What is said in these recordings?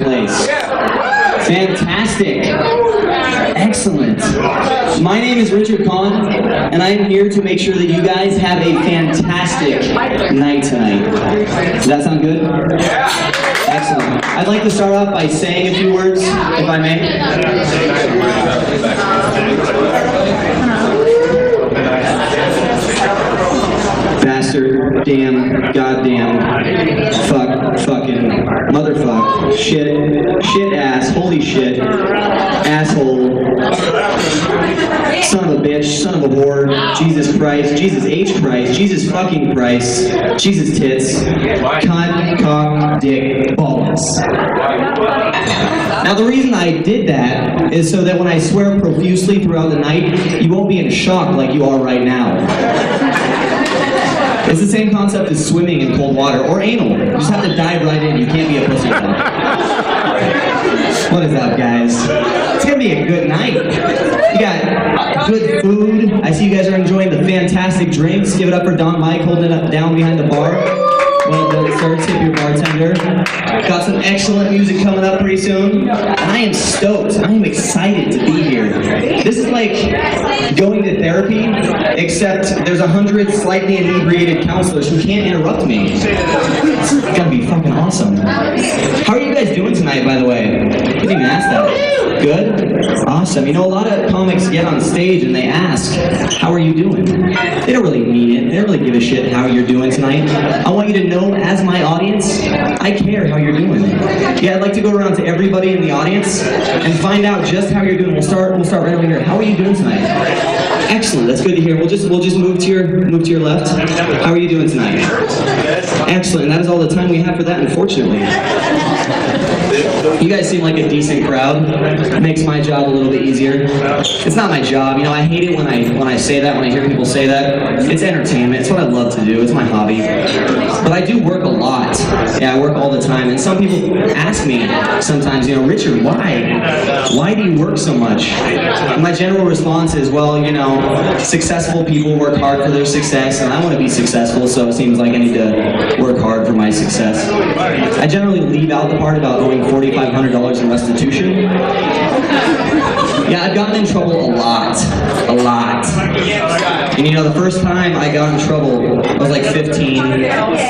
place. Fantastic. Excellent. My name is Richard Conn, and I am here to make sure that you guys have a fantastic night tonight. Does that sound good? Yeah. Excellent. I'd like to start off by saying a few words, if I may. Bastard, damn, goddamn, fuck, fucking, motherfuck, shit ass, holy shit, asshole, son of a bitch, son of a whore, Jesus Christ, Jesus H. Christ, Jesus fucking Christ, Jesus tits, cunt, cock, dick, balls. Now the reason I did that is so that when I swear profusely throughout the night, you won't be in shock like you are right now. It's the same concept as swimming in cold water, or anal. You just have to dive right in, you can't be a pussy. What is up, guys? It's gonna be a good night. You got good food. I see you guys are enjoying the fantastic drinks. Give it up for Don Mike holding it up down behind the bar. Well done, sir. Tip your bartender. Got some excellent music coming up pretty soon. And I am stoked. I am excited to be here. This is like going to therapy, except there's 100 slightly inebriated counselors who can't interrupt me. It's gonna be fucking awesome. How are you guys doing tonight, by the way? Didn't even ask that. Good? Awesome. You know, a lot of comics get on stage and they ask, how are you doing? They don't really mean it. They don't really give a shit how you're doing tonight. I want you to know, as my audience, I care how you're doing. Yeah, I'd like to go around to everybody in the audience and find out just how you're doing. We'll start right over here. How are you doing tonight? Excellent. That's good to hear. We'll just move to your left. How are you doing tonight? Excellent. And that is all the time we have for that, unfortunately. You guys seem like a decent crowd. It makes my job a little bit easier. It's not my job, you know. I hate it when I say that, when I hear people say that. It's entertainment. It's what I love to do. It's my hobby. But I do work a lot. Yeah, I work all the time. And some people ask me sometimes, you know, Richard, why? Why do you work so much? And my general response is, well, you know, successful people work hard for their success, and I want to be successful, so it seems like I need to work hard for my success. I generally leave out the part about owing $4,500 in restitution. Yeah, I've gotten in trouble a lot. And you know, the first time I got in trouble, I was like 15.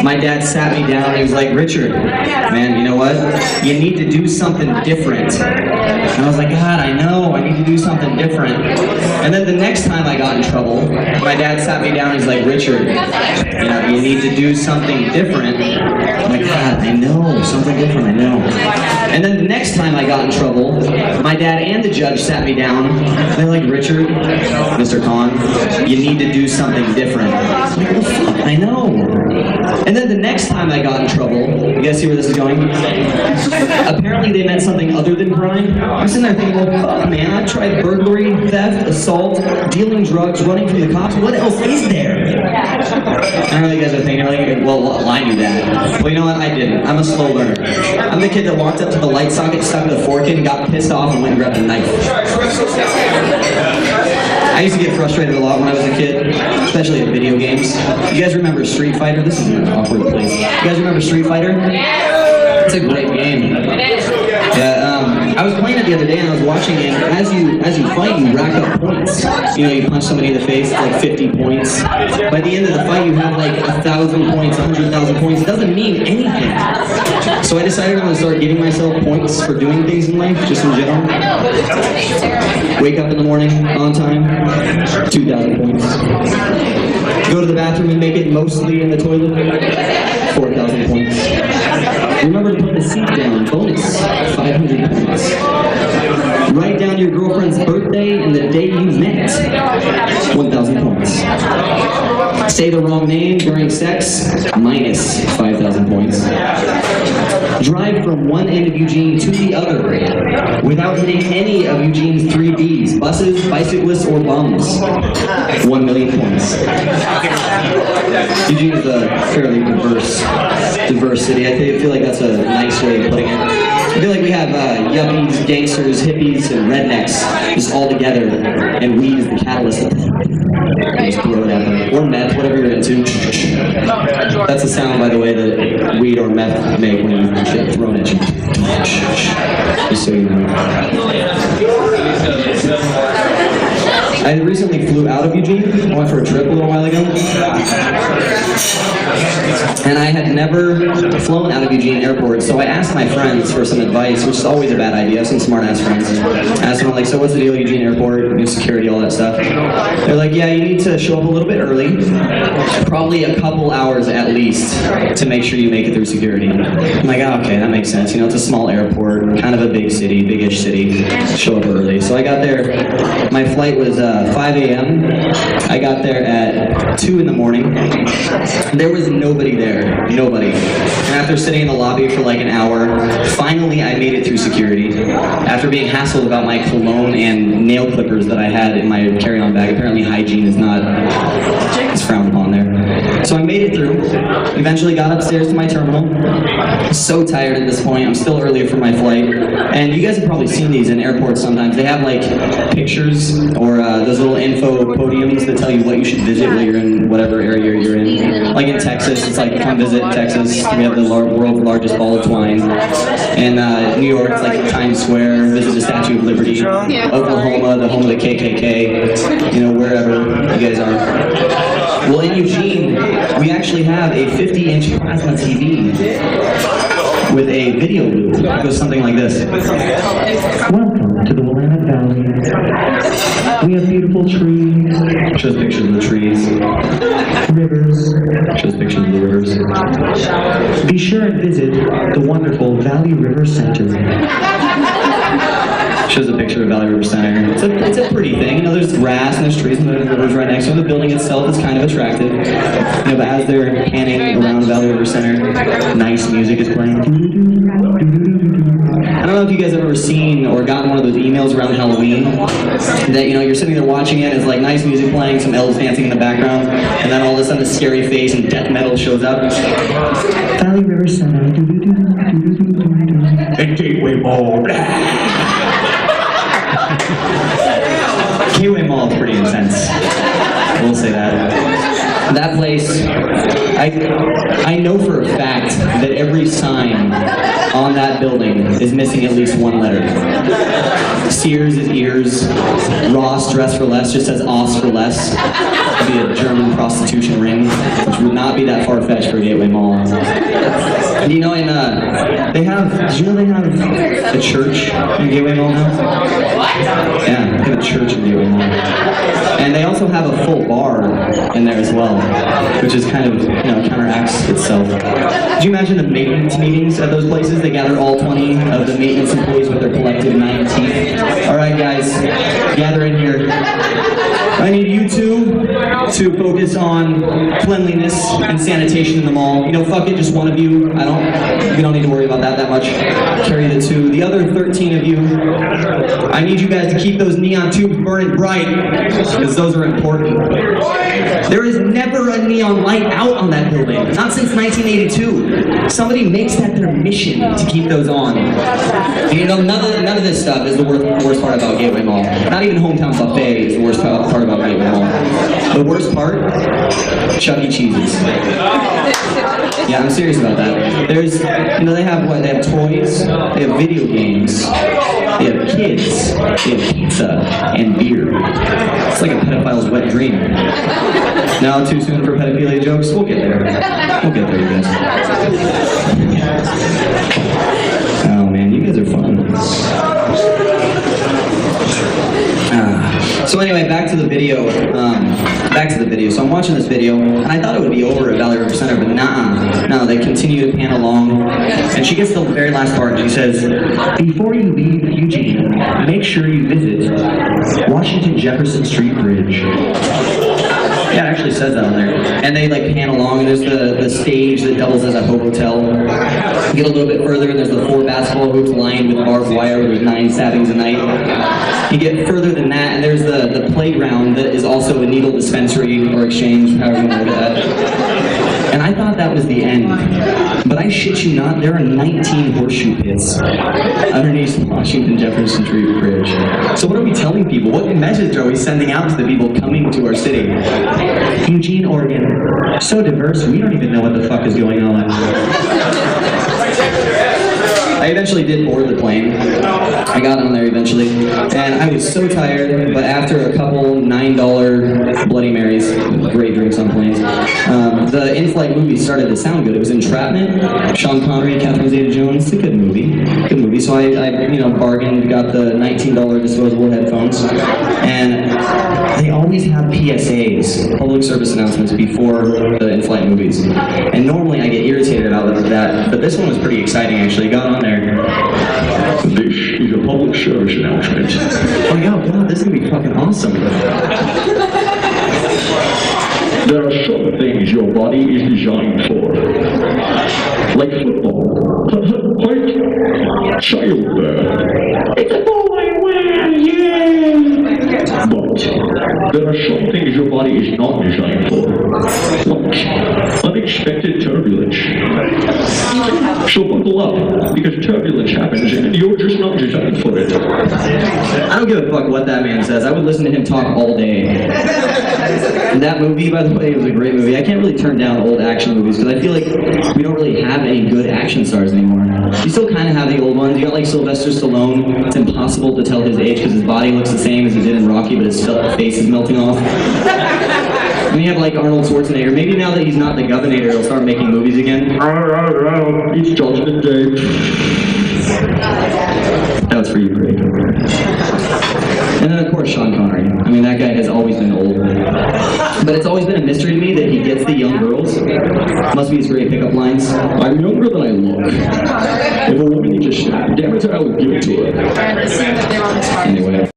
My dad sat me down and he was like, Richard, man, you know what? You need to do something different. And I was like, God, I know, I need to do something different. And then the next time I got in trouble, my dad sat me down and he's like, Richard, you know, you need to do something different. I'm like, God, I know, something different, I know. And then the next time I got in trouble, my dad and the judge sat me down, and they're like, Richard, Mr. Conn, you need to do something different. I'm like, well, fuck, I know. And then the next time I got in trouble, you guys see where this is going? Apparently they meant something other than crime. I'm sitting there thinking, well, fuck, man, I've tried burglary, theft, assault, dealing drugs, running from the cops. What else is there? I know you guys are thinking, like, well, I knew that. Well, you know what? I didn't. I'm a slow learner. I'm the kid that walked up to the light socket, stuck the fork in, got pissed off, and went and grabbed a knife. I used to get frustrated a lot when I was a kid, especially at video games. You guys remember Street Fighter? This is an awkward place. You guys remember Street Fighter? It's a great game. Yeah, I was playing it the other day and I was watching it. As you fight, you rack up points. You know, you punch somebody in the face, like 50 points. By the end of the fight, you have like 1,000 points, 100,000 points. It doesn't mean anything. So I decided I'm going to start giving myself points for doing things in life, just in general. Wake up in the morning on time, 2,000 points. Go to the bathroom and make it mostly in the toilet, 4,000 points. Remember to put the seat down, bonus, 500 points. Write down your girlfriend's birthday and the day you met, 1,000 points. Say the wrong name during sex, minus 5,000 points. Drive from one end of Eugene to the other without hitting any of Eugene's 3 Bs, buses, bicyclists, or bums, 1,000,000 points. Eugene is a fairly diverse city. I feel like that's a nice way of putting it. I feel like we have yuppies, gangsters, hippies, and rednecks just all together, and weed is the catalyst of just throw it at them. Or meth, whatever you're into. That's the sound, by the way, that weed or meth make when you get thrown at you. Just so you know. I recently flew out of Eugene. I went for a trip a little while ago. And I had never flown out of Eugene Airport, so I asked my friends for some advice, which is always a bad idea. I have some smart-ass friends. I asked them, like, so what's the deal with Eugene Airport, new security, all that stuff? They're like, yeah, you need to show up a little bit early, probably a couple hours at least, to make sure you make it through security. I'm like, oh, okay, that makes sense. You know, it's a small airport, kind of a big city, big-ish city. Show up early. So I got there. My flight was 5 a.m. I got there at 2 in the morning. There was nobody there, nobody. And after sitting in the lobby for like an hour, finally I made it through security. After being hassled about my cologne and nail clippers that I had in my carry-on bag. Apparently hygiene is not, it's frowned upon there. So I made it through, eventually got upstairs to my terminal. So tired at this point, I'm still early for my flight. And you guys have probably seen these in airports sometimes. They have like pictures or those little info podiums that tell you what you should visit while you're in whatever area you're in. Like in Texas, it's like, come visit Texas. We have the world's largest ball of twine. In New York, it's like Times Square, visit the Statue of Liberty. Oklahoma, the home of the KKK. You know, wherever you guys are. Well, in Eugene, we actually have a 50-inch plasma TV with a video loop that goes something like this. Welcome to the Willamette Valley. We have beautiful trees. Shows pictures of the trees. Rivers. Shows pictures of the rivers. Be sure and visit the wonderful Valley River Center. Shows a picture of Valley River Center. It's a pretty thing. You know, there's grass and there's trees and there's rivers right next to it. The building itself is kind of attractive. You know, but as they're panning around Valley River Center, nice music is playing. I don't know if you guys have ever seen or gotten one of those emails around Halloween that, you know, you're sitting there watching it, it's like nice music playing, some elves dancing in the background, and then all of a sudden a scary face and death metal shows up. Valley River Center. And Gateway Mall. Gateway Mall is pretty intense. We'll say that. That place, I know for a fact that every sign on that building is missing at least one letter. Sears is ears. Ross, dress for less, just says Oss for less. It'd be a German prostitution ring, which would not be that far-fetched for Gateway Mall. And you know, did you know they have a church in Gateway Mall now? Yeah, they have a church in Gateway Mall. And they also have a full bar in there as well, which is kind of, you know, counteracts itself. Could you imagine the maintenance meetings at those places? They gather all 20 of the maintenance employees with their collective 9 teeth. All right, guys, gather in here. I need you two to focus on cleanliness and sanitation in the mall. You know, fuck it, just one of you. We don't need to worry about that much. Carry the two. The other 13 of you, I need you guys to keep those neon tubes burning bright, because those are important. There is never a neon light out on that building. Not since 1982. Somebody makes that their mission to keep those on. And you know, none of this stuff is the worst part about Gateway Mall. Not even Hometown Buffet is the worst part about Gateway Mall. The worst part? Chuck E. Cheese's. Yeah, I'm serious about that. There's, you know, they have what? They have toys, they have video games, they have kids, they have pizza, and beer. It's like a pedophile's wet dream. Now, too soon for pedophilia jokes? We'll get there. We'll get there, you guys. Oh man, you guys are fun. So anyway, back to the video. So I'm watching this video, and I thought it would be over at Valley River Center, but no, they continue to pan along. And she gets to the very last part, and she says, before you leave Eugene, make sure you visit Washington Jefferson Street Bridge. Yeah, it actually says that on there. And they like pan along, and there's the stage that doubles as a hotel. You get a little bit further, and there's the 4 basketball hoops lined with barbed wire where there's 9 stabbings a night. You get further than that, and there's the playground that is also a needle dispensary or exchange, however you want to look at that. And I thought that was the end. But I shit you not, there are 19 horseshoe pits underneath Washington Jefferson Street Bridge. So what are we telling people? What message are we sending out to the people coming to our city? Eugene, Oregon, so diverse, we don't even know what the fuck is going on. I eventually did board the plane. I got on there eventually, and I was so tired, but after a couple $9 Bloody Marys, great drinks on planes, the in-flight movie started to sound good. It was Entrapment, Sean Connery, Catherine Zeta-Jones. It's a good movie. Good movie. So I bargained, got the $19 disposable headphones, and they always have PSAs, public service announcements, before the in-flight movies. And normally I get irritated about that, but this one was pretty exciting actually. Got on there. This is a public service announcement. Oh yeah, God, this is gonna be fucking awesome. There are some things your body is designed for. Like football. Like childbirth. It's a boy, well, yeah! But there are some things your body is not designed for. Like unexpected turbulence. So buckle up, because turbulence happens and you're just not designed for it. I don't give a fuck what that man says. I would listen to him talk all day. And that movie, by the way, was a great movie. I can't really turn down old action movies because I feel like we don't really have any good action stars anymore. You still kind of have the old ones. You got like Sylvester Stallone. It's impossible to tell his age because his body looks the same as it did in Rocky, but his face is melting off. And you have like Arnold Schwarzenegger. Maybe now that he's not the governor, he'll start making movies again. It's Judgment Day. That was for you, Craig. And then of course Sean Connery. I mean, that guy has always been old. But it's always been a mystery to me that he gets the young girls. Must be his great pickup lines. I'm younger than I look. If a woman needs a snap, damn it, I will give it to her. Anyway.